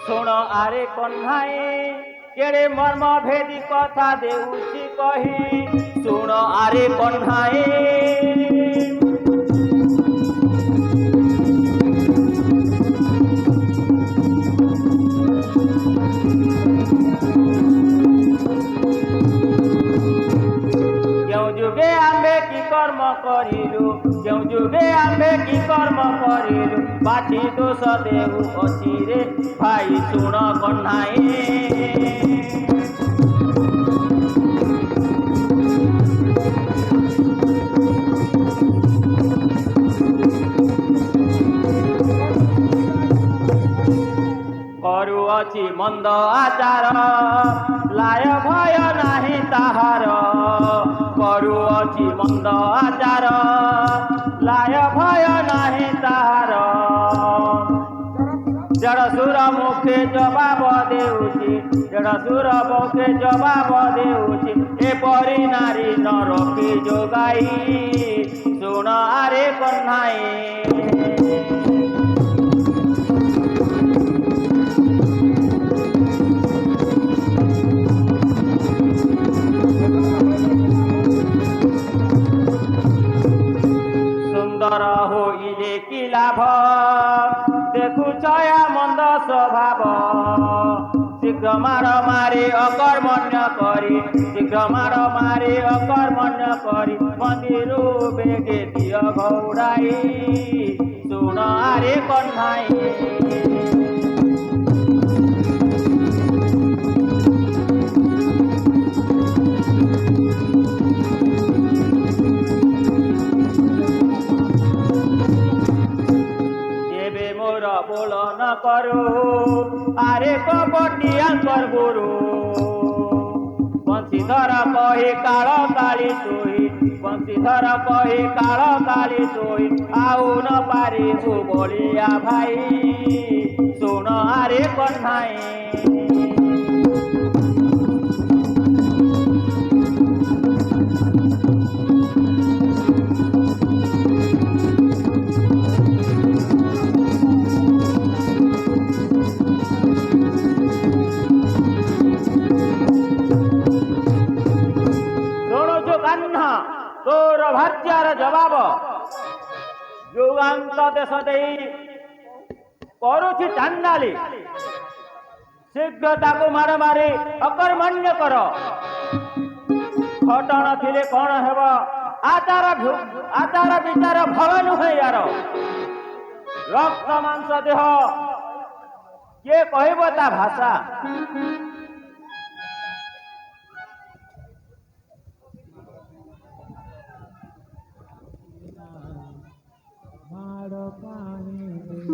শুণ আরে কন্যাই কেড়ে মর্ম ভেদি কথা দেউছি কহি শুণ আরে কন্যাই যুগে আম্বে কি কর্ম করিলু কেউ যুগে আম্বে কি কর্ম করিলু বাছি দোষ দেউ অছি রে ভাই শুণ কন্যাই করুଅছি মন্দ আচার লায় ভয় নাহি তাহার করুଅছি মন্দ আচার লায় ভয় নাহি তাহার জড়সুর মুখে জবাব দেউছি জড়সুর মুখে জবাব দেউছি এপরি নারী নরকে যোগাই শুণ আরে কন্যাই সুন্দর হইলে কি লাভ দেখু ছয়া মন্দ স্বভাব শীঘ্র মার মারি অকর্মণ্য করি শীঘ্র মার মারি অকর্মণ্য করি মন্দির বেগে দিয় ঘৌড়াই শুণ আরে কন্যাই बोलन करो आरे कपटियाकर गुरु बंशीधर कही काल काली तुई बंशीधर कही काल काली तुई आउ न पारिबु बोलिया भाई शुण आरे कन्हाई तोर भार्यार जवाब युगांत देश देई करुछि चांडाली शीघ्र ताकू मार मारी अकर्मण्य कर घटन थिले कौन हेब आचार विचार भल नुहे यार रक्त मांस देह किए कहब ता भाषा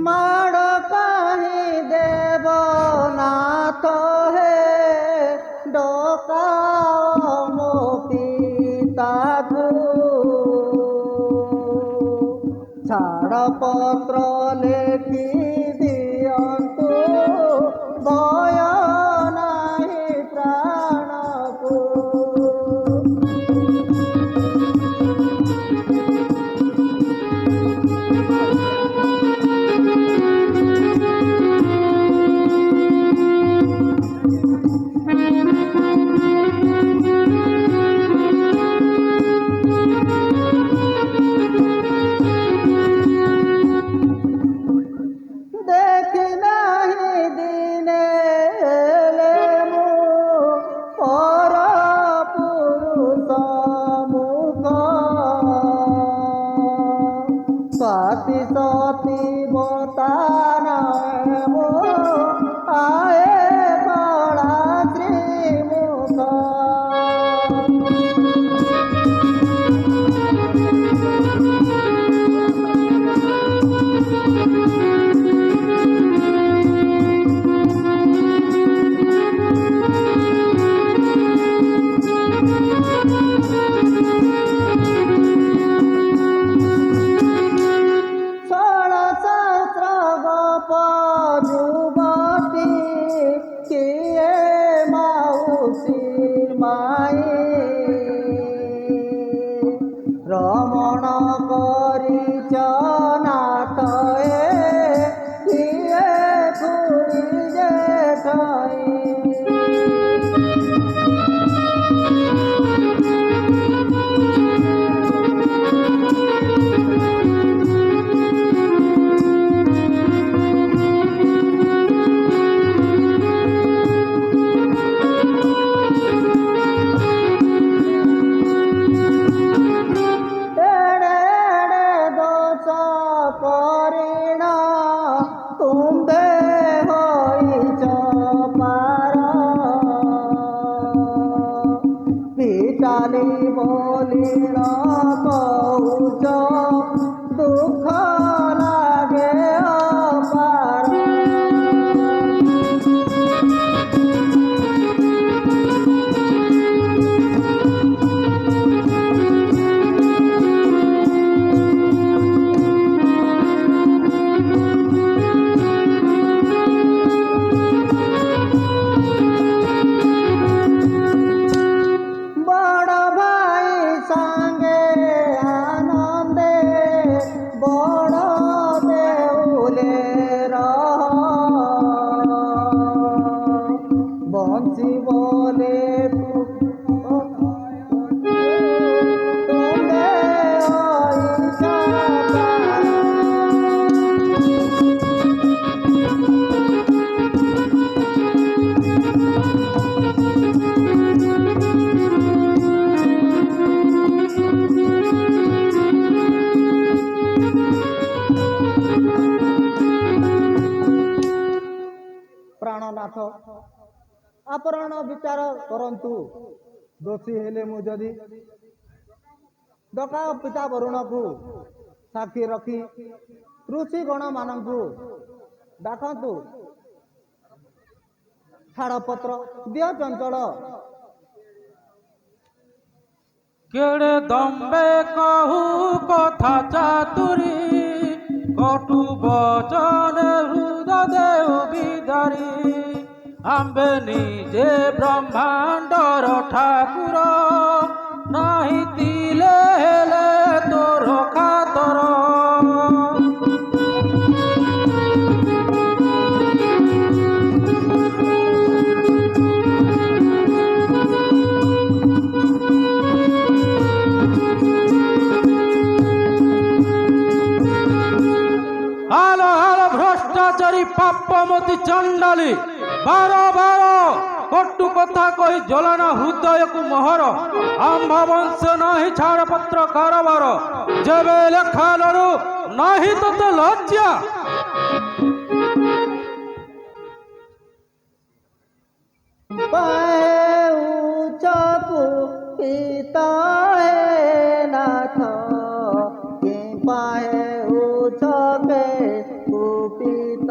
माड़ पाही देव नाथ हे डोकाओ मो पिता को छाड़ पत्र लेखि दियंतु भय नाही प्राण को स्वाति सती बतान आए बड़ा श्रीमुख षोडश ପାଉଛ ଦୁଃଖ ଲାଗେ ଅପାର। ବଡ଼ ଭାଇ ସାଙ୍ଗେ ଆନନ୍ଦେ ବଡ଼ ଦେଉଲେ ରହ ବଞ୍ଚି ବୋଲେ ତୁମେ ହୋଇଛ ପାର। ପ୍ରାଣନାଥ ଆପଣ ବିଚାର କରନ୍ତୁ। ଦୋଷୀ ହେଲେ ମୁଁ ଯଦି ଡକାଅ ପିତା ବରୁଣକୁ ସାକ୍ଷୀ ରଖି ଋଷିଗଣମାନଙ୍କୁ ଡାକନ୍ତୁ। ଛାଡ଼ପତ୍ର ଦିଅ ଚଞ୍ଚଳ। କେଡ଼େ ଦମ୍ବେ କହୁ କଥା ଚାତୁରୀ କଟୁ ବଚନେ ହୃଦ ଦେଉ ବିଦାରୀ। ଆମ୍ଭେ ନିଜେ ବ୍ରହ୍ମାଣ୍ଡର ଠାକୁର ନାହିଁ ଥିଲେ ହେଲେ ତୋର ଖାତର। ହାଲୋ ହାଲୋ ଭ୍ରଷ୍ଟାଚାରୀ ପାପମତି ଚଣ୍ଡାଲି ବାର ବାର କଟୁ କଥା କହି ଜ୍ୱଳନା ହୃଦୟକୁ ମୋହର। ଆମ୍ଭ ବଂଶ ନାହିଁ ଛାଡ଼ପତ୍ର କାରବାର ଯେବେ ଲେଖା ଲଡୁ ନାହିଁ ତତେ ଲଜ୍ଜା। ପାଉଛକୁ ପିତା ହେ ନାଥ କି ପାଉଛ କେ କୁପିତ।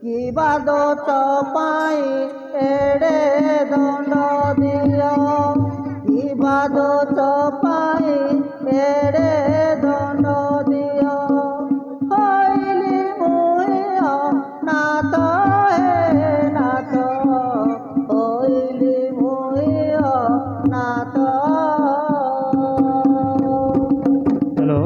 କିବା ଦୋଷ ପାଇଁ ଏଡ଼େ ଦଣ୍ଡ ଦିଅ କିବା ଦୋଷ ପାଇଁ ଏଡ଼େ ଦଣ୍ଡ ଦିଅ। ହଇଲି ମୁହିଁ ନାଥ ହେ ନାଥ ହଇଲି ମୁହିଁ ନାଥ। হ্যালো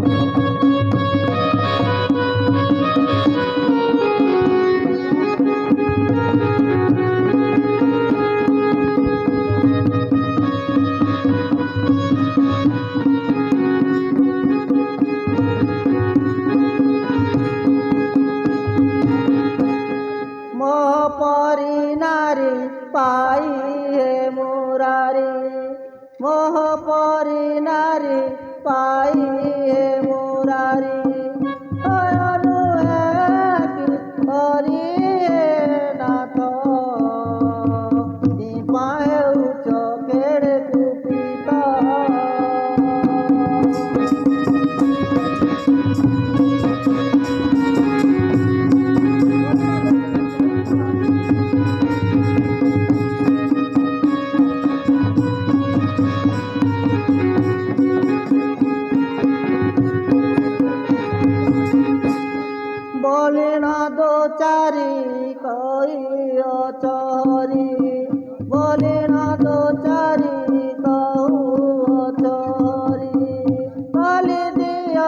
ମୋ ପରି ନାରୀ ପାଇ ହେ ମୁରାରୀ ମୋହ ପରି ନାରୀ ପାଇ ହେ ମୁରାରୀ। ହରି ହେ ନାଥ ପାଉଛ କେଡ଼େ କୁପିତ। বলিন দোচারি কইছ হরি বলিন দোচারি কহুছ হরি। বলি দিয়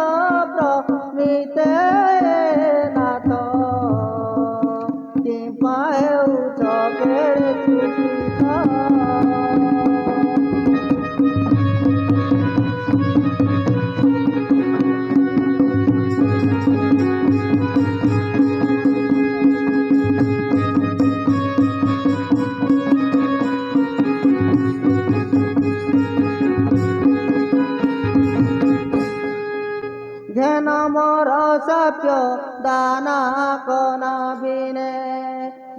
প্রমিতে নাথ কি পাউছ কেড়ে কুপিত।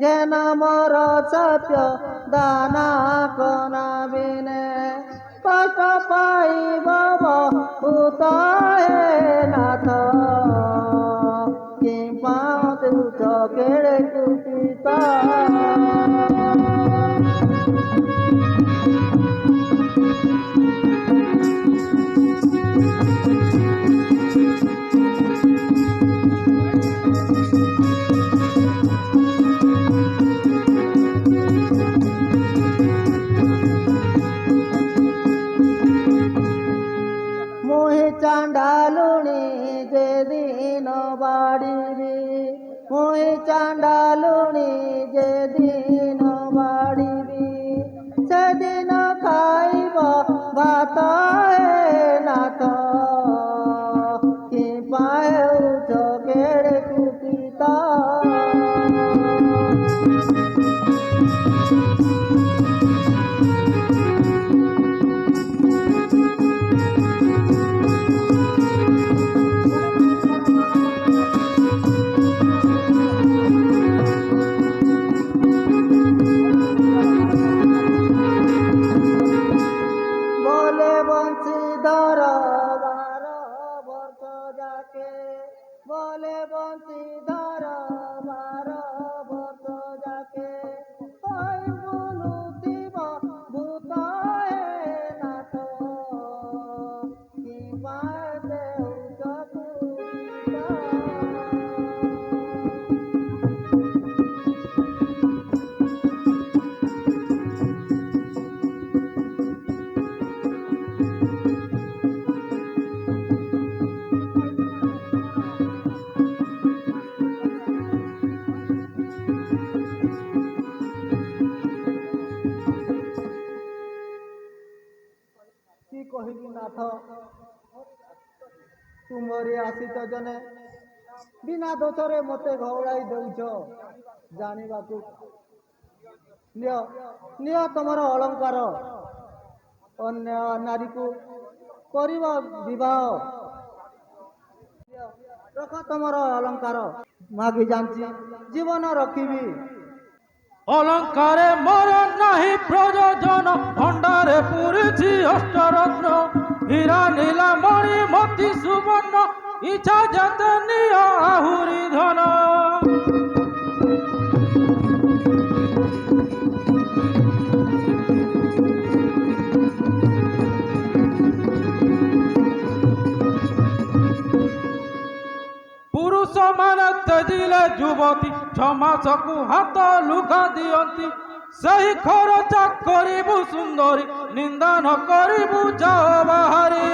যেন মোর সত্য দানা কনা বিনে কষ্ট পাইব ভূত হে নাথ কি পাও তুচ কেড়ে কুপিত মোহে চান্ডালুনি যেদিন বাড়িবি মোহে চান্ডালুনি যেদিন বাড়িবি সেদিন খাইব ভাত হে নাথ কি পাউছ কেড়ে কুপিত বলে বংশীধর 12 বর্ষ যাকে বলে বংশীধর 12 বর্ষ যাকে কই বুলুতিব ভূত হে নাথ কি পায় দেউছ কুপিত কি কহিবি নাথ ତୁମରି ଆଶିତ ଜନେ ବିନା ଦୋଷରେ ମୋତେ ଘଉଡ଼ାଇ ଦେଉଛ ଜାଣିବାକୁ ନିଅ ନିଅ ତମର ଅଳଙ୍କାର ଅନ୍ୟ ନାରୀକୁ କରିବ ବିବାହ ନିଅ, ରଖ ତମର ଅଳଙ୍କାର ମାଗି ଜାଣିଛି ଜୀବନ ରଖିବି অলঙ্কারে মর নাহি প্রযোজন ভণ্ডারে পুরিছি অষ্টরত্ন হীরা নীলা মণি মতি সুবর্ণ ইচ্ছা যেতে নিয় আহুরি ধন পুরুষ মানে তেজিলে যুবতী 6 মাসকু হাত লুঘা দিয়ন্তি সেই খরচা করিবু সুন্দরী নিন্দা ন করিবু যাও বাহারি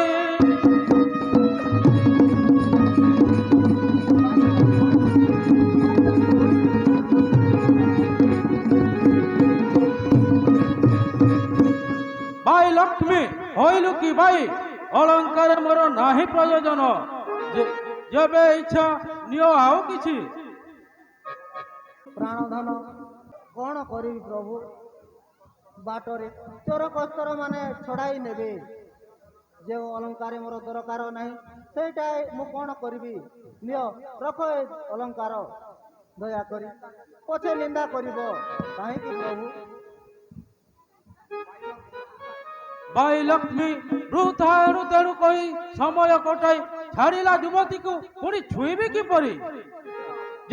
ভাই লক্ষ্মী হইলু কি ভাই অলঙ্কারে মোর নাহি প্রয়োজন যেবে ইচ্ছা নিও আও কিছু ପ୍ରାଣଧନ କ'ଣ କରିବି ପ୍ରଭୁ ବାଟରେ ଚୋର କସ୍ତର ମାନେ ଛଡ଼ାଇ ନେବେ ଯେଉଁ ଅଳଙ୍କାର ମୋର ଦରକାର ନାହିଁ ସେଇଟା ମୁଁ କ'ଣ କରିବି ନିଅ ରଖ ଏ ଅଳଙ୍କାର ଦୟାକରି ପଛେ ନିନ୍ଦା କରିବ କାହିଁକି ପ୍ରଭୁ ভাই লক্ষ্মী বৃথা এণু তেণু কহি সময় কটাই ছাড়িলা যুবতীকে পুଣି ছুঁইবে কিপরি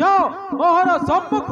যাও মোহর সম্মুখ